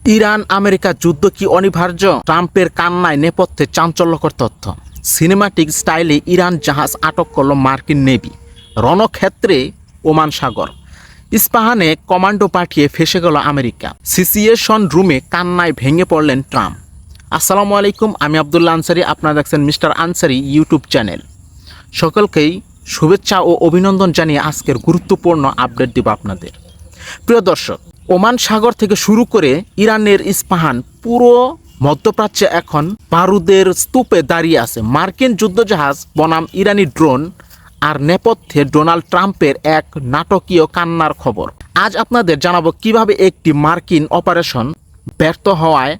Iran America যুদ্ধ কি অনিবার্য? ট্রাম্পের কান্নায় নেপথ্যে চাঞ্চল্যকর তথ্য। সিনেমাটিক স্টাইলে ইরান জাহাজ আটক করল মার্কিন নেভি। রণক্ষেত্রে ওমান সাগর। ইস্পাহানে কমান্ডো পাঠিয়ে ফেসে গেল আমেরিকা। সিচুয়েশন রুমে কান্নায় ভেঙে পড়লেন ট্রাম্প। আসসালামু আলাইকুম, আমি আব্দুল্লাহ আনসারি। আপনারা দেখছেন মিস্টার আনসারি ইউটিউব চ্যানেল। সকলকেই শুভেচ্ছা ও অভিনন্দন জানিয়ে আজকের গুরুত্বপূর্ণ আপডেট দেব আপনাদের। প্রিয় দর্শক, ওমান সাগর থেকে শুরু করে ইরানের ইস্পাহান, পুরো মধ্যপ্রাচ্যে এখন বারুদের স্তূপে দাঁড়িয়ে আছে মার্কিন যুদ্ধজাহাজ বনাম ইরানি ড্রোন, আর নেপথ্যে ডোনাল্ড ট্রাম্পের এক নাটকীয় কান্নার খবর। আজ আপনাদের জানাবো কিভাবে একটি মার্কিন অপারেশন ব্যর্থ হওয়ায়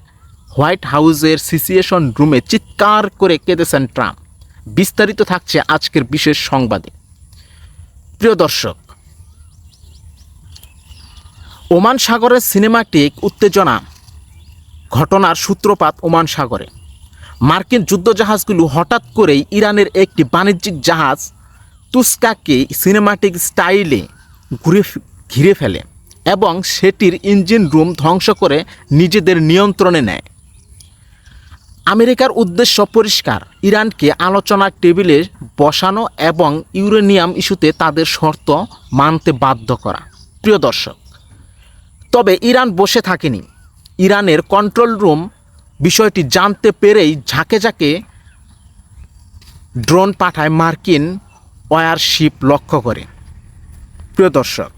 হোয়াইট হাউসের সিচুয়েশন রুমে চিৎকার করে কেঁদেছেন ট্রাম্প। বিস্তারিত থাকছে আজকের বিশেষ সংবাদে। প্রিয় দর্শক, ওমান সাগরের সিনেমাটিক উত্তেজনা ঘটনার সূত্রপাত ওমান সাগরে। মার্কিন যুদ্ধজাহাজগুলো হঠাৎ করেই ইরানের একটি বাণিজ্যিক জাহাজ তুস্কাকে সিনেমাটিক স্টাইলে ঘিরে ফেলে এবং সেটির ইঞ্জিন রুম ধ্বংস করে নিজেদের নিয়ন্ত্রণে নেয়। আমেরিকার উদ্দেশ্য পরিষ্কার, ইরানকে আলোচনার টেবিলে বসানো এবং ইউরেনিয়াম ইস্যুতে তাদের শর্ত মানতে বাধ্য করা। প্রিয় দর্শক, তবে ইরান বসে থাকেনি। ইরানের কন্ট্রোল রুম বিষয়টি জানতে পেরেই ঝাঁকে ঝাঁকে ড্রোন পাঠায় মার্কিন ওয়ারশিপ লক্ষ্য করে। প্রিয় দর্শক,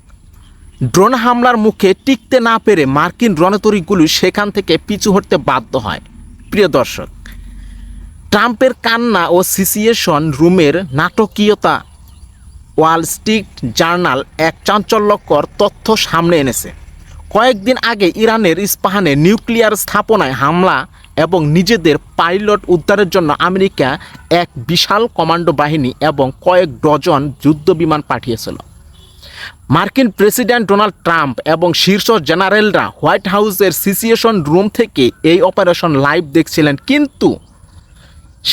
ড্রোন হামলার মুখে টিকতে না পেরে মার্কিন রণতরীগুলো সেখান থেকে পিছু হটতে বাধ্য হয়। প্রিয় দর্শক, ট্রাম্পের কান্না ও সিচুয়েশন রুমের নাটকীয়তা ওয়াল স্ট্রিট জার্নাল এক চাঞ্চল্যকর তথ্য সামনে এনেছে। কয়েকদিন আগে ইরানের ইস্পাহানে নিউক্লিয়ার স্থাপনায় হামলা এবং নিজেদের পাইলট উদ্ধারের জন্য আমেরিকা এক বিশাল কমান্ডো বাহিনী এবং কয়েক ডজন যুদ্ধবিমান পাঠিয়েছিল। মার্কিন প্রেসিডেন্ট ডোনাল্ড ট্রাম্প এবং শীর্ষ জেনারেলরা হোয়াইট হাউসের সিচুয়েশন রুম থেকে এই অপারেশন লাইভ দেখছিলেন, কিন্তু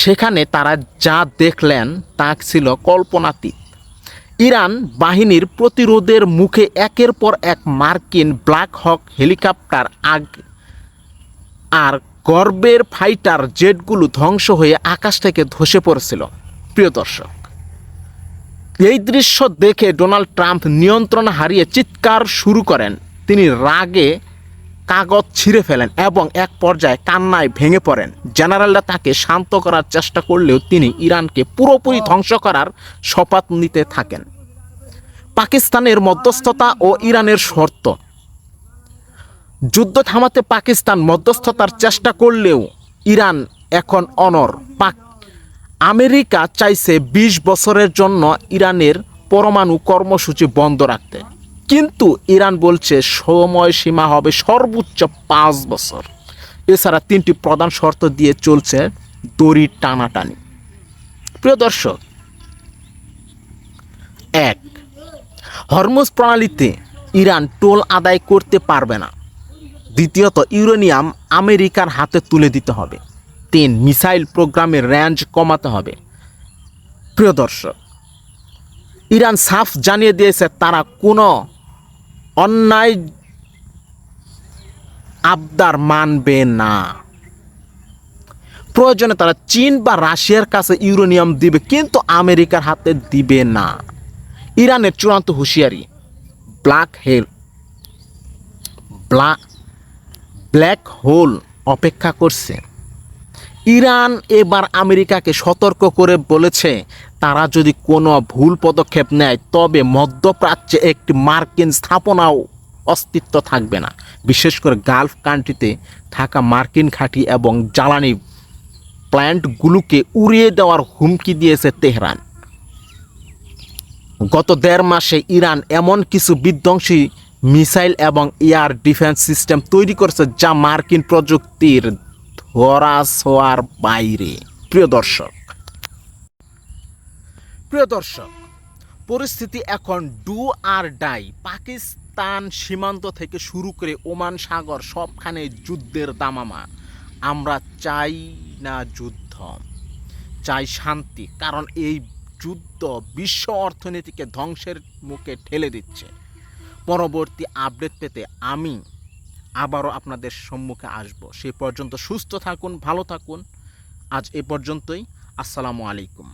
সেখানে তারা যা দেখলেন তা ছিল কল্পনাতীত। ইরান বাহিনীর প্রতিরোধের মুখে একের পর এক মার্কিন ব্ল্যাক হক হেলিকপ্টার আর গর্বের ফাইটার জেটগুলো ধ্বংস হয়ে আকাশ থেকে ধসে পড়েছিল। প্রিয় দর্শক, এই দৃশ্য দেখে ডোনাল্ড ট্রাম্প নিয়ন্ত্রণ হারিয়ে চিৎকার শুরু করেন। তিনি রাগে কাগজ ছিঁড়ে ফেলেন এবং এক পর্যায়ে কান্নায় ভেঙে পড়েন। জেনারেলরা তাকে শান্ত করার চেষ্টা করলেও তিনি ইরানকে পুরোপুরি ধ্বংস করার শপথ নিতে থাকেন। পাকিস্তানের মধ্যস্থতা ও ইরানের শর্ত। যুদ্ধ থামাতে পাকিস্তান মধ্যস্থতার চেষ্টা করলেও ইরান এখন অনড়। আমেরিকা চাইছে 20 বছরের জন্য ইরানের পরমাণু কর্মসূচি বন্ধ রাখতে, কিন্তু ইরান বলছে সময়সীমা হবে সর্বোচ্চ 5 বছর। এছাড়া 3টি প্রধান শর্ত দিয়ে চলছে দড়ির টানাটানি। প্রিয় দর্শক, 1, হরমুজ প্রণালীতে ইরান টোল আদায় করতে পারবে না। দ্বিতীয়ত, ইউরেনিয়াম আমেরিকার হাতে তুলে দিতে হবে। 3, মিসাইল প্রোগ্রামের রেঞ্জ কমাতে হবে। প্রিয় দর্শক, ইরান সাফ জানিয়ে দিয়েছে তারা কোনো অন্যায় আবদার মানবে না। প্রয়োজনে তারা চীন বা রাশিয়ার কাছে ইউরেনিয়াম দিবে, কিন্তু আমেরিকার হাতে দিবে না। ইরানের চূড়ান্ত হুঁশিয়ারি, ব্ল্যাক হোল অপেক্ষা করছে। ইরান এবার আমেরিকাকে সতর্ক করে বলেছে তারা যদি কোনো ভুল পদক্ষেপ নেয় তবে মধ্যপ্রাচ্যে একটি মার্কিন স্থাপনাও অস্তিত্ব থাকবে না। বিশেষ করে গালফ কান্ট্রিতে থাকা মার্কিন ঘাঁটি এবং জ্বালানি প্ল্যান্টগুলোকে উড়িয়ে দেওয়ার হুমকি দিয়েছে তেহরান। গত 1.5 মাসে ইরান এমন কিছু বিধ্বংসী মিসাইল এবং এয়ার ডিফেন্স সিস্টেম তৈরি করেছে যা মার্কিন প্রযুক্তির ধরাছোঁয়ার বাইরে। প্রিয় দর্শক, পরিস্থিতি এখন ডু আর ডাই। পাকিস্তান সীমান্ত থেকে শুরু করে ওমান সাগর সবখানে যুদ্ধের দামামা। আমরা চাই না যুদ্ধ, চাই শান্তি, কারণ এই যুদ্ধ বিশ্ব অর্থনীতিকে ধ্বংসের মুখে ঠেলে দিচ্ছে। পরবর্তী আপডেট পেতে আমি আবারও আপনাদের সম্মুখে আসব। সে পর্যন্ত সুস্থ থাকুন, ভালো থাকুন। আজ এ পর্যন্তই। আসসালামু আলাইকুম।